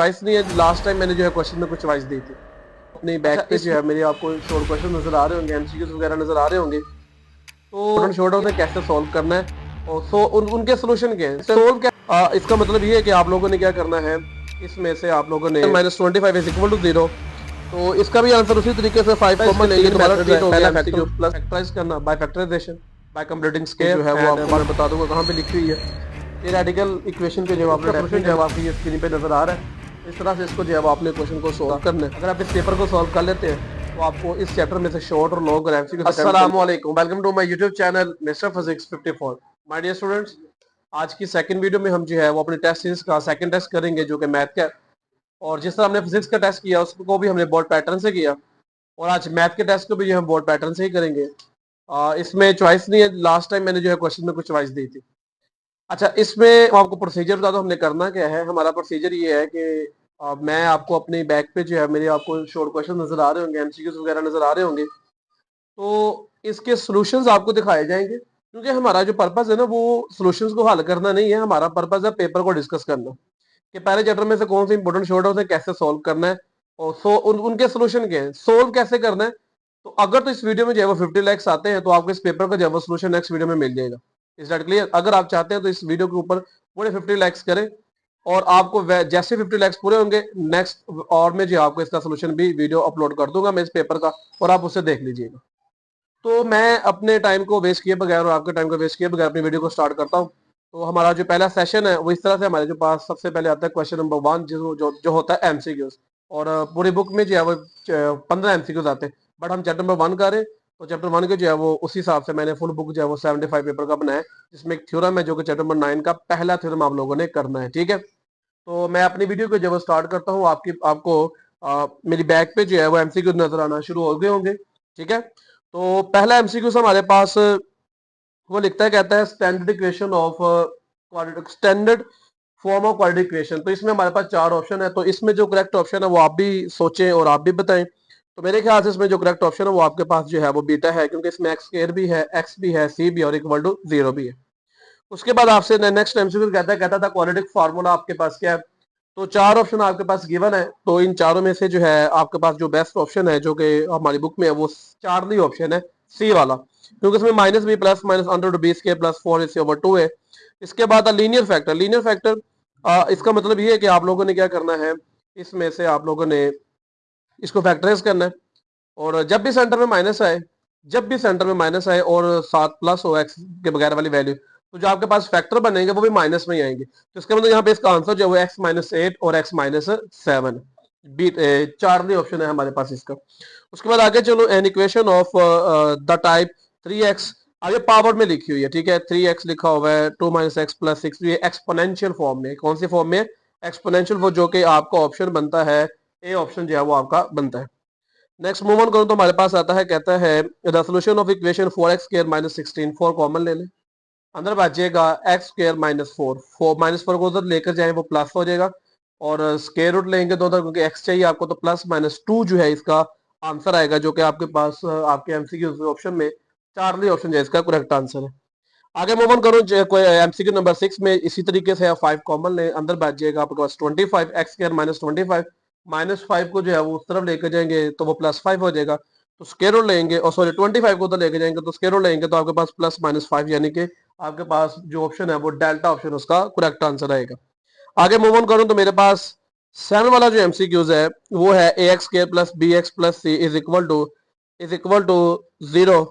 Choice नहीं है। Last time मैंने जो है क्वेश्चन में कुछ चॉइस दी थी अपनी बैक पे जो है मेरे आपको शॉर्ट क्वेश्चन नजर आ रहे होंगे, एमसीक्यूज वगैरह नजर आ रहे होंगे। तो शॉर्ट होते कैसे सॉल्व करना है और उनके सोल्यूशन क्या है, सोल्व क्या इसका मतलब ये है कि आप लोगों ने क्या करना है, इसमें से आप लोगों ने -25 इज इक्वल टू 0, तो इसका भी आंसर उसी तरीके से 5 कॉमन लेंगे। तुम्हारा ट्रीट हो गया एमसीक्यू प्लस फैक्टराइज करना by factorisation by completing square जो है वो आपको मैं बता दूंगा कहां पे लिखी हुई है। ये रेडिकल इक्वेशन के जवाब का सॉल्यूशन जब आपकी ये स्क्रीन पे नजर आ रहा है, इस तरह से इसको जो है आपने क्वेश्चन को सॉल्व करना है। अगर आप इस पेपर को सॉल्व कर लेते हैं तो आपको इस चैप्टर में से शॉर्ट और लॉन्ग और एमसीक्यू। अस्सलाम वालेकुम, welcome to my YouTube channel mister physics 54। My dear students, आज की सेकंड वीडियो में हम जो है वो अपने टेस्ट सीरीज का सेकंड टेस्ट करेंगे जो कि मैथ का है। और जिस तरह हमने फिजिक्स का टेस्ट किया उसको भी हमने बोर्ड पैटर्न से किया, और आज मैथ के टेस्ट को भी जो हम बोर्ड पैटर्न से ही करेंगे। इसमें चॉइस नहीं है। लास्ट टाइम मैंने जो है क्वेश्चन में कुछ चॉइस दी थी। अच्छा, इसमें आपको प्रोसीजर बता दो हमने करना क्या है। हमारा प्रोसीजर ये है कि मैं आपको अपनी बैक पे जो है मेरे आपको शॉर्ट क्वेश्चन नजर आ रहे होंगे, एमसीक्यूज वगैरह नजर आ रहे होंगे, तो इसके सॉल्यूशंस आपको दिखाए जाएंगे। क्योंकि हमारा जो पर्पस है ना वो सॉल्यूशंस को हल करना नहीं है, हमारा पर्पस है पेपर को डिस्कस करना कि पहले चैप्टर में से कौन सी इंपॉर्टेंट शॉर्ट है उसे कैसे सोल्व करना है और उनके सोल्यूशन क्या है, सोल्व कैसे करना है। तो अगर तो इस वीडियो में जो है वो 50 लाइक्स आते हैं तो आपको इस पेपर का जो है वो सोल्यूशन नेक्स्ट वीडियो में मिल जाएगा। Is that clear? अगर आप चाहते हैं तो इस वीडियो के ऊपर पूरे 50 लाइक्स करें, और आपको जैसे 50 लाइक्स पूरे होंगे नेक्स्ट और में जो आपको इसका सोल्यूशन भी वीडियो अपलोड कर दूंगा मैं इस पेपर का, और आप उसे देख लीजिएगा। तो मैं अपने टाइम को वेस्ट किए बगैर और आपके टाइम को वेस्ट किए बगैर अपनी वीडियो को स्टार्ट करता हूँ। तो हमारा जो पहला सेशन है वो इस तरह से हमारे जो पास सबसे पहले आता है क्वेश्चन नंबर 1 जो होता है एमसीक्यूज। और पूरी बुक में जो है वो 15 एमसीक्यूज आते हैं, बट हम चैप्टर नंबर 1 कर रहे हैं तो चैप्टर 1 के जो है वो उसी हिसाब से मैंने फुल बुक जो है वो 75 पेपर का बनाया है, जिसमें एक थ्योरम है जो कि चैप्टर नंबर 9 का पहला थ्योरम आप लोगों ने करना है। ठीक है, तो मैं अपनी वीडियो को जब स्टार्ट करता हूँ आपको मेरी बैक पे जो है वो एमसीक्यूज नजर आना शुरू हो गए होंगे। ठीक है, तो पहला एमसीक्यू हमारे पास वो लिखता है, कहता है standard equation of standard form of quadratic equation. तो इसमें हमारे पास चार ऑप्शन है, तो इसमें जो करेक्ट ऑप्शन है वो आप भी सोचें और आप भी बताएं। तो मेरे ख्याल से इसमें जो करेक्ट ऑप्शन है वो आपके पास जो है वो बीटा है, क्योंकि इसमें एक्स स्क्वायर भी है, एक्स भी है, सी भी और इक्वल टू 0 भी है। उसके बाद आपसे नेक्स्ट एमसीक्यू कहता था क्वाड्रेटिक फार्मूला आपके पास क्या है। तो चार ऑप्शन आपके पास गिवन है, तो इन चारों में से जो है आपके पास जो बेस्ट ऑप्शन है जो कि हमारी बुक में है वो चार्ली ऑप्शन है, सी वाला, क्योंकि इसमें minus B plus minus under B square plus 4/2 है। इसके बाद लीनियर फैक्टर, लीनियर फैक्टर इसका मतलब ये है कि आप लोगों ने क्या करना है, इसमें से आप लोगों ने इसको फैक्टराइज करना है, और जब भी सेंटर में माइनस आए, जब भी सेंटर में माइनस आए और 7+ हो एक्स के बगैर वाली वैल्यू, तो जो आपके पास फैक्टर बनेंगे वो भी माइनस में ही आएंगे। तो इसका मतलब यहाँ पे इसका आंसर जो है वो x-8 और x-7 बी चार्ली ऑप्शन है हमारे पास इसका। उसके बाद आगे चलो, an equation of the type 3x, आगे पावर में लिखी हुई है। ठीक है, 3x लिखा हुआ है, 2 - x + 6, ये एक्सपोनेंशियल फॉर्म में। कौन सी फॉर्म में? एक्सपोनेंशियल, वो जो कि आपका ऑप्शन बनता है ए ऑप्शन जो है वो आपका बनता है। नेक्स्ट मूव ऑन करो तो हमारे पास आता है, कहता है the solution of equation 4x² - 16, 4 common ले लें, अंदर बचेगा x² - 4, -4 को उधर लेकर जाए वो प्लस हो जाएगा, और स्क्वायर रूट लेंगे तो उधर, क्योंकि x चाहिए आपको, तो +-2 जो है इसका आंसर आएगा, जो कि आपके पास आपके एमसीक्यू ऑप्शन में चार्ली ऑप्शन जो है इसका करेक्ट आंसर है। आगे मूव ऑन करो, एमसीक्यू नंबर 6 में इसी तरीके से 5 कॉमन ले, अंदर बच जाएगा आपके पास 25, x² - 25, -5 को जो है वो उस तरफ लेकर जाएंगे तो वो +5 हो जाएगा, तो स्क्वायर रूट लेंगे, और सॉरी 25 को उधर लेके जाएंगे तो स्क्वायर रूट लेंगे, तो आपके पास +-5, यानी कि आपके पास जो ऑप्शन है वो डेल्टा ऑप्शन उसका करेक्ट आंसर आएगा। आगे मूव ऑन करूं तो मेरे पास 7 वाला जो एमसीक्यूज है वो है ax² + bx + c is equal to 0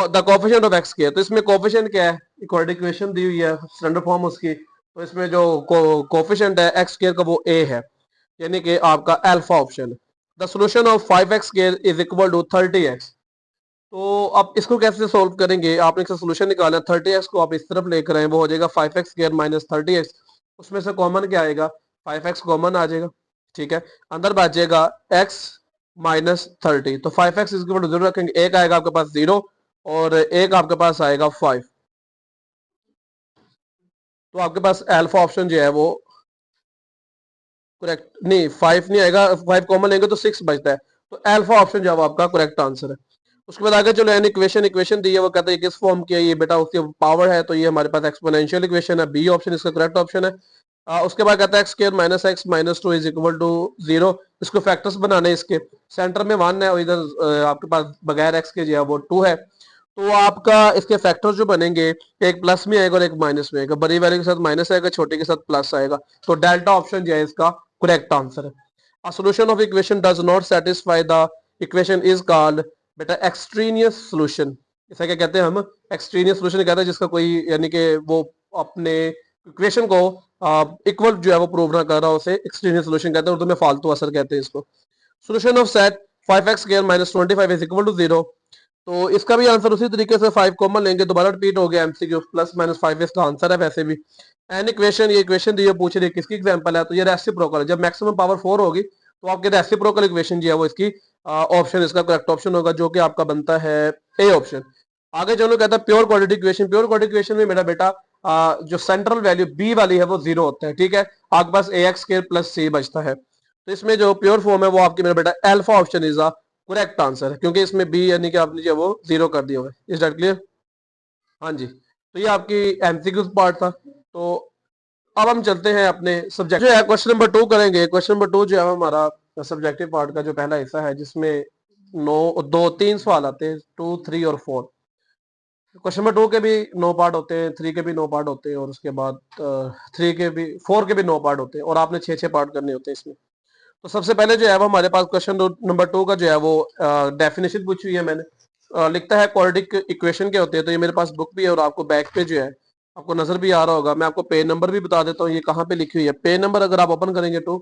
the coefficient of x²। तो इसमें कोफिशिएंट क्या है, क्वाड्रेटिक इक्वेशन दी हुई है स्टैंडर्ड फॉर्म उसकी, तो इसमें जो कोफिशिएंट है x² का वो a है, यानी कि आपका अल्फा ऑप्शन है। The solution of 5x² is equal to 30x। तो अब इसको कैसे सोल्व करेंगे, आपने इसका सोल्यूशन निकालना है। 30x को आप इस तरफ लेकर आए, वो हो जाएगा 5x² - 30x, उसमें से कॉमन क्या आएगा, 5x कॉमन आ जाएगा। ठीक है, अंदर बचेगा x - 30, तो 5x इज इक्वल टू 0 रखेंगे, एक आएगा आपके पास 0 और एक आपके पास आएगा 5, तो आपके पास अल्फा ऑप्शन जो है वो करेक्ट नहीं, 5 नहीं आएगा, 5 कॉमन लेंगे तो 6 बचता है, तो अल्फा ऑप्शन जो है आपका करेक्ट आंसर है। उसके बाद आगे चलो, एन इक्वेशन दी है, वो कहता है किस फॉर्म की है, ये बेटा उसकी पावर है, तो ये हमारे पास एक्सपोनेंशियल इक्वेशन है, बी ऑप्शन इसका करेक्ट ऑप्शन है। उसके बाद कहता है X square minus X minus two is equal to 0। इसको फैक्टर्स बनाने इसके सेंटर में 1 है और इधर आपके पास बगैर एक्स के जो है वो 2 है। तो आपका इसके फैक्टर्स जो बनेंगे एक प्लस में आएगा और एक माइनस में आएगा, बड़ी वैल्यू के साथ माइनस आएगा, छोटे के साथ प्लस आएगा। तो डेल्टा ऑप्शन जो है इसका करेक्ट आंसर है। A solution of equation does not satisfy the equation is called बेटा एक्सट्रीनियस सॉल्यूशन। इसे क्या कहते हैं हम? एक्सट्रीनियस सॉल्यूशन कहते हैं जिसका कोई यानी कि वो अपने इक्वेशन को इक्वल जो है वो प्रूव ना कर रहा, उसे एक्सट्रीनियस सॉल्यूशन कहते हैं, उर्दू में फालतू असर कहते हैं इसको। Solution of set 5x square minus 25 is equal to 0। तो इसका भी आंसर उसी तरीके से 5 कॉमन लेंगे, दोबारा रिपीट हो गया एमसीक्यू, प्लस माइनस 5 इसका आंसर है। वैसे भी एन इक्वेशन, ये इक्वेशन दी है, पूछ रही है किसकी एग्जांपल है, तो ये रेसिप्रोकल है। जब मैक्सिमम पावर 4 होगी तो आपके रेसिप्रोकल इक्वेशन जो है वो इसकी ऑप्शन इसका करेक्ट ऑप्शन होगा, जो कि आपका बनता है ए ऑप्शन। आगे चलो कहता है pure quadratic equation. Pure quadratic equation में मेरा बेटा जो सेंट्रल वैल्यू बी वाली है वो 0 होता है, ठीक है। आपके पास ए एक्स स्क्वायर प्लस सी बचता है। तो इसमें जो प्योर फॉर्म है वो आपकी मेरा बेटा alpha option is correct answer है, क्योंकि इसमें बी यानी कि आपने जो वो 0 कर दिया हुआ है। Is that clear? हाँ जी, तो ये आपकी एमसीक्यू पार्ट था। तो अब हम चलते हैं अपने सब्जेक्ट जो है, क्वेश्चन नंबर 2 करेंगे। क्वेश्चन नंबर 2 जो है हमारा सब्जेक्टिव पार्ट का जो पहला हिस्सा है, जिसमें 3 सवाल आते हैं, 2, 3 और 4। क्वेश्चन नंबर 2 के भी 9 पार्ट होते हैं, 3 के भी 9 पार्ट होते हैं, और उसके बाद 4 के भी 9 पार्ट होते हैं, और आपने 6 पार्ट करने होते हैं इसमें। तो सबसे पहले जो है वो हमारे पास क्वेश्चन नंबर 2 का जो है वो डेफिनेशन पूछी हुई है मैंने। लिखता है क्वाड्रेटिक इक्वेशन के होते हैं। तो ये मेरे पास बुक भी है और आपको बैक पे जो है आपको नजर भी आ रहा होगा। मैं आपको पेज नंबर भी बता देता हूँ ये कहाँ पे लिखी हुई है। पेज नंबर अगर आप ओपन करेंगे तो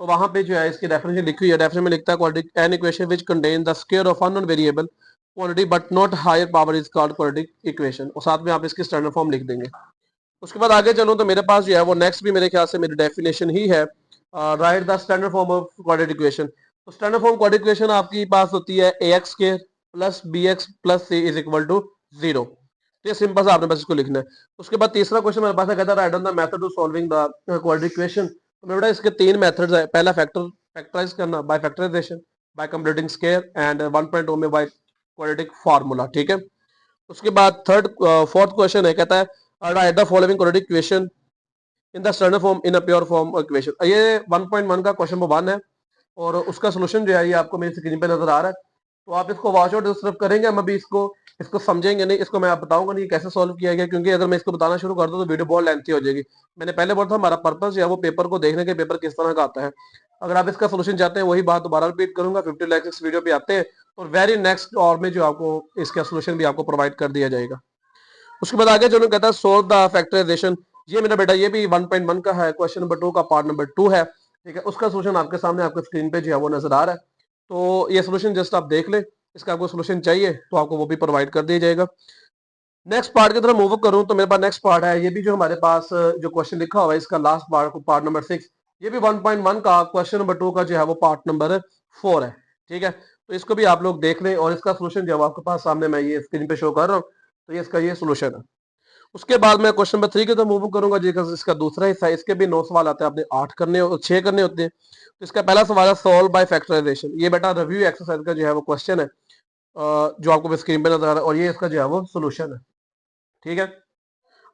वहां पे जो है इसकी डेफिनेशन लिखी हुई है। डेफिनेशन में लिखता है quadratic an equation which contain the square of unknown variable quantity but not higher power is called quadratic equation, और साथ में आप इसकी स्टैंडर्ड फॉर्म लिख देंगे। उसके बाद आगे चलूं तो मेरे पास जो है वो नेक्स्ट भी मेरे ख्याल से मेरी डेफिनेशन ही है, write the standard form of quadratic equation. तो स्टैंडर्ड फॉर्म क्वाड्रेटिक इक्वेशन आपकी पास होती है a x square plus b x plus c is equal to 0। तो ये सिंपल सा आपने बस इसको लिखना है। उसके बाद तीसरा क्वेश्चन मेरे पास है, कहता है right on the method to solving the quadratic equation. तो मेरे बेटा इसके 3 मेथड्स है। पहला फैक्टराइज करना by factorisation, by completing square, and 1.0 में बाय क्वाड्रेटिक फार्मूला, ठीक है। उसके बाद फोर्थ क्वेश्चन है, कहता है write the following quadratic equation in the standard form in a pure form equation. ये 1.1 का क्वेश्चन नंबर 1 है, और उसका सोल्यूशन जो है ये आपको मेरी स्क्रीन पे नजर आ रहा है। तो आप इसको वॉच आउट सिर्फ करेंगे, हम अभी इसको इसको समझेंगे नहीं, इसको मैं आप बताऊंगा नहीं कैसे सॉल्व किया गया, क्योंकि अगर मैं इसको बताना शुरू कर दूं तो वीडियो बहुत लेंथी हो जाएगी। मैंने पहले बोला था हमारा पर्पस जो है वो पेपर को देखने के, पेपर किस तरह का आता है। अगर आप इसका सोल्यूशन चाहते हैं, वही बात दोबारा रिपीट करूंगा, 50 लाख इस वीडियो पे आते हैं, और वेरी नेक्स्ट और में जो आपको इसका सोल्यूशन भी आपको प्रोवाइड कर दिया जाएगा। उसके बाद आगे चलो, कहता है सोल्व द फैक्टराइजेशन। ये मेरा बेटा ये भी 1.1 का है, क्वेश्चन नंबर 2 का पार्ट नंबर 2 है, ठीक है। उसका सोल्यूशन आपके सामने आपके स्क्रीन पे जो है वो नजर आ रहा है। तो ये सोल्यूशन जस्ट आप देख लें, इसका आपको सोल्यूशन चाहिए तो आपको वो भी प्रोवाइड कर दिया जाएगा। नेक्स्ट पार्ट की तरफ मूव करूं तो मेरे पास नेक्स्ट पार्ट है, ये भी जो हमारे पास जो क्वेश्चन लिखा हुआ है इसका लास्ट पार्ट, पार्ट नंबर 6। ये भी 1.1 का क्वेश्चन नंबर 2 का जो है वो पार्ट नंबर 4 है, ठीक है। तो इसको भी आप लोग देख लें, और इसका सोल्यूशन जो है आपके पास सामने मैं ये स्क्रीन पे शो कर रहा हूँ। तो ये इसका ये सोल्यूशन है। उसके बाद मैं क्वेश्चन नंबर 3 की तरफ मूव करूंगा जी, इसका दूसरा हिस्सा है। इसके भी 9 सवाल आते हैं, आपने 6 करने होते हैं। तो इसका पहला सवाल है सॉल्व बाय फैक्टराइजेशन। ये बेटा रिव्यू एक्सरसाइज का जो है वो क्वेश्चन है, जो आपको स्क्रीन पे नजर आ रहा है, और ये इसका जो है वो सोल्यूशन है, ठीक है।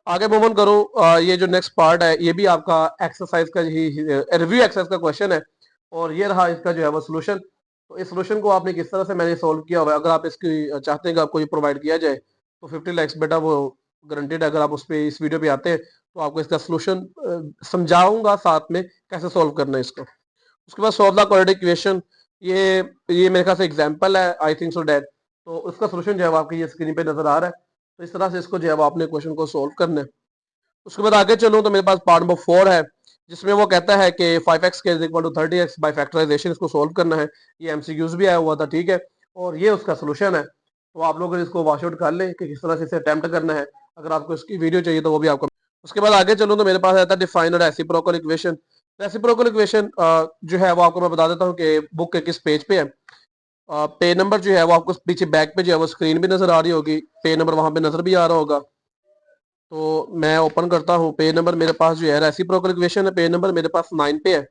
आगे मूव ऑन करो, ये जो नेक्स्ट पार्ट है ये भी आपका एक्सरसाइज का ही रिव्यू एक्सरसाइज का क्वेश्चन है, और ये रहा इसका जो है वो सोल्यूशन। तो इस सोल्यूशन को आपने किस तरह से मैंने सोल्व किया हुआ है, अगर आप इसकी चाहते हैं कि आपको ये प्रोवाइड किया जाए तो 50 लाख बेटा वो गारंटेड है। अगर आप उस पर इस वीडियो पे आते हैं तो आपको इसका सोल्यूशन समझाऊंगा, साथ में कैसे सोल्व करना है इसको। उसके बाद सॉल्व द क्वाड्रेटिक इक्वेशन। ये मेरे ख्याल से एग्जांपल है, आई थिंक सो डैट। तो उसका सोल्यूशन जो है वो आपकी ये स्क्रीन पे नजर आ रहा है। तो इस तरह से इसको जो है वो आपने क्वेश्चन को सोल्व करना है। उसके बाद आगे चलूं तो मेरे पास पार्ट नंबर 4 है, जिसमें वो कहता है कि 5x के equal to 30x by factorisation, इसको सोल्व करना है। ये एमसीक्यूज भी आया हुआ था, ठीक है, और ये उसका सोल्यूशन है। तो आप लोग इसको वॉश आउट कर लें कि किस तरह से इसे अटेम्प्ट करना है। अगर आपको इसकी वीडियो चाहिए तो वो भी आपको। उसके बाद आगे चलूं तो मेरे पास आता है define reciprocal equation. Reciprocal equation जो है वो आपको मैं बता देता हूँ कि बुक के किस पेज पे है। पेज नंबर जो है वो आपको पीछे बैक पे जो है वो स्क्रीन भी नजर आ रही होगी, पेज नंबर वहां पे नजर भी आ रहा होगा। तो मैं ओपन करता हूँ, पेज नंबर मेरे पास जो है रेसिप्रोकल इक्वेशन है, पेज नंबर मेरे पास 9 पे है।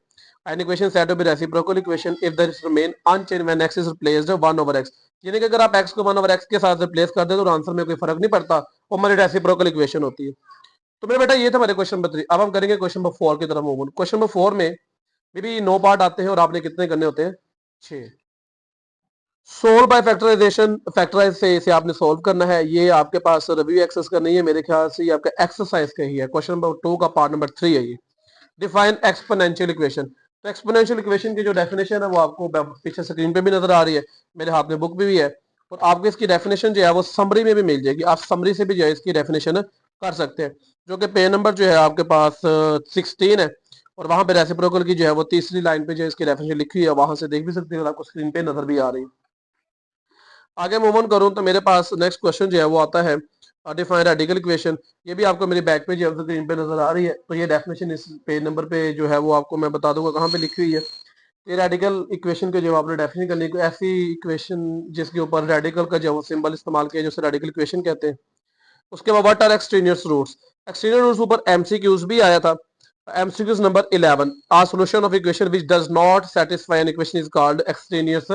An equation set to be reciprocal equation if that remain unchanged when x is replaced 1 over x। यानी कि अगर आप x को 1 ओवर x के साथ रिप्लेस कर दे तो आंसर में कोई फर्क नहीं पड़ता, वो हमारी रेसिप्रोकल इक्वेशन होती है। तो मेरे बेटा ये था हमारे क्वेश्चन नंबर 3। अब हम करेंगे क्वेश्चन नंबर 4 की तरफ मूव ऑन। क्वेश्चन नंबर 4 में भी 9 पार्ट आते हैं और आपने कितने करने होते हैं? 6। सोल्व बाय फैक्टराइजेशन, फैक्टराइज से इसे आपने सोल्व करना है। ये आपके पास रिव्यू एक्सेस करनी है, मेरे ख्याल से ये आपका एक्सरसाइज का ही है। क्वेश्चन नंबर 2 का पार्ट नंबर 3 है ये। Define exponential equation. तो एक्सपोनेंशियल इक्वेशन की जो डेफिनेशन है वो आपको पीछे स्क्रीन पे भी नजर आ रही है, मेरे हाथ में बुक भी है, और आपको इसकी डेफिनेशन जो है वो समरी में भी मिल जाएगी। आप समरी से भी जो है इसकी डेफिनेशन कर सकते हैं, जो कि पेज नंबर जो है आपके पास 16 है, और वहां पे रेसिप्रोकल की जो है वो तीसरी लाइन पे जो है इसकी डेफिनेशन लिखी हुई है, वहां से देख भी सकते हैं, आपको स्क्रीन पे नजर भी आ रही है। आगे मूव ऑन करूं तो मेरे पास नेक्स्ट क्वेश्चन जो है वो आता है डिफाइन रेडिकल इक्वेशन। ये भी आपको मेरी बैक पे जो है स्क्रीन पे नजर आ रही है। तो ये डेफिनेशन इस पेज नंबर पे जो है वो आपको मैं बता दूंगा कहाँ पे लिखी हुई है। ये रेडिकल इक्वेशन के जो आपने डेफिनेशन करनी है, ऐसी इक्वेशन जिसके ऊपर रेडिकल का जो सिंबल इस्तेमाल किया, जो रेडिकल इक्वेशन कहते हैं। उसके बाद what are extraneous roots. Extraneous roots ऊपर एमसीक्यूज भी आया था। MCQs number 11, a solution of equation which does not satisfy an equation is called extraneous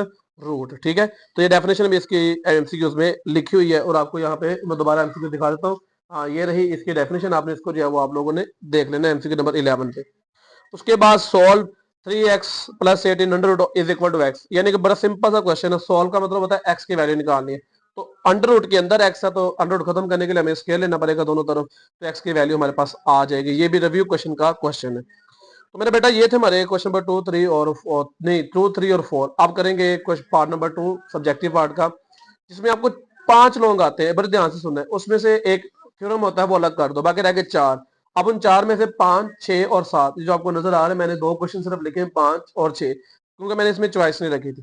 root. ठीक है, तो ये डेफिनेशन भी इसकी एमसीक्यूज में लिखी हुई है, और आपको यहाँ पे मैं दोबारा एमसीक्यू दिखा देता हूँ। हाँ, ये रही इसकी डेफिनेशन, आपने इसको जो है वो आप लोगों ने देख लेना एमसीक्यू नंबर 11 पे। उसके बाद solve 3x plus 18 under root is equal to X, यानी कि बड़ा सिंपल सा क्वेश्चन है। सॉल्व का मतलब होता है एक्स की वैल्यू निकालनी है। तो अंडर रूट के अंदर एक्स है, तो अंडर रूट खत्म करने के लिए हमें स्केयर लेना पड़ेगा दोनों तरफ, तो एक्स की वैल्यू हमारे पास आ जाएगी। ये भी रिव्यू क्वेश्चन का क्वेश्चन है। तो मेरा बेटा ये थे हमारे क्वेश्चन नंबर 2, 3 और नहीं 2, 3 और 4। आप करेंगे पार्ट नंबर 2 सब्जेक्टिव पार्ट का, जिसमें आपको 5 लोग आते हैं, बड़े ध्यान से सुनना है। उसमें से एक थ्योरम होता है वो अलग कर दो, बाकी रह गए 4। अब उन 4 में से 5, 6 और 7 जो आपको नजर आ रहे हैं, मैंने 2 क्वेश्चन सिर्फ लिखे हैं 5 और 6, क्योंकि मैंने इसमें चॉइस नहीं रखी थी।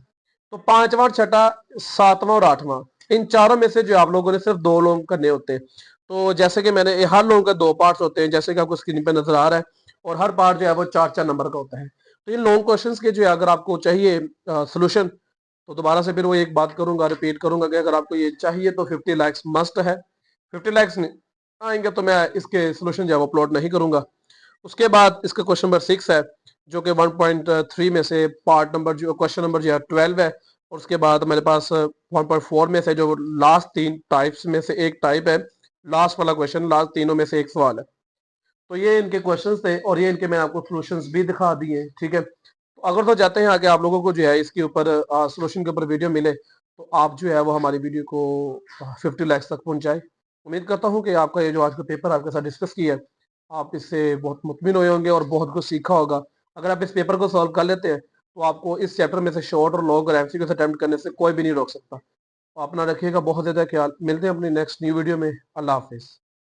तो 5वां, 6ठा, 7वां और 8वां, इन चारों में से जो आप लोगों ने सिर्फ 2 लोग करने होते हैं। तो जैसे कि मैंने हर लोगों का 2 पार्ट्स होते हैं, जैसे कि आपको स्क्रीन पे नजर आ रहा है, और हर पार्ट जो है वो 4-4 नंबर का होता है। तो इन लॉन्ग क्वेश्चंस के जो है अगर आपको चाहिए सोल्यूशन, तो दोबारा से फिर वो एक बात करूंगा, रिपीट करूंगा कि अगर आपको ये चाहिए तो 50 लाइक्स मस्ट है। 50 लाइक्स नहीं आएंगे तो मैं इसके सोल्यूशन जो है वो अपलोड नहीं करूंगा। उसके बाद इसका क्वेश्चन नंबर 6 है, जो कि 1.3 में से पार्ट नंबर जो क्वेश्चन नंबर जो है 12 है। और उसके बाद मेरे पास 1.4 में से जो लास्ट 3 टाइप्स में से एक टाइप है, लास्ट वाला क्वेश्चन, लास्ट तीनों में से एक सवाल है। तो ये इनके क्वेश्चंस थे, और ये इनके मैंने आपको सॉल्यूशंस भी दिखा दिए। ठीक है, तो अगर तो चाहते हैं आगे आप लोगों को जो है इसके ऊपर सॉल्यूशन के ऊपर वीडियो मिले, तो आप जो है वो हमारी वीडियो को 50 लाइक्स तक पहुंचाए। उम्मीद करता हूँ कि आपका ये जो आज का पेपर आपके साथ डिस्कस किया है, आप इससे बहुत मुतमिन हुए होंगे और बहुत कुछ सीखा होगा। अगर आप इस पेपर को सॉल्व कर लेते हैं, तो आपको इस चैप्टर में से शॉर्ट और लॉन्ग और एमसीक्यू अटेम्प्ट करने से कोई भी नहीं रोक सकता। तो अपना रखिएगा बहुत ज्यादा ख्याल। मिलते हैं अपनी नेक्स्ट न्यू वीडियो में। अल्लाह हाफिज।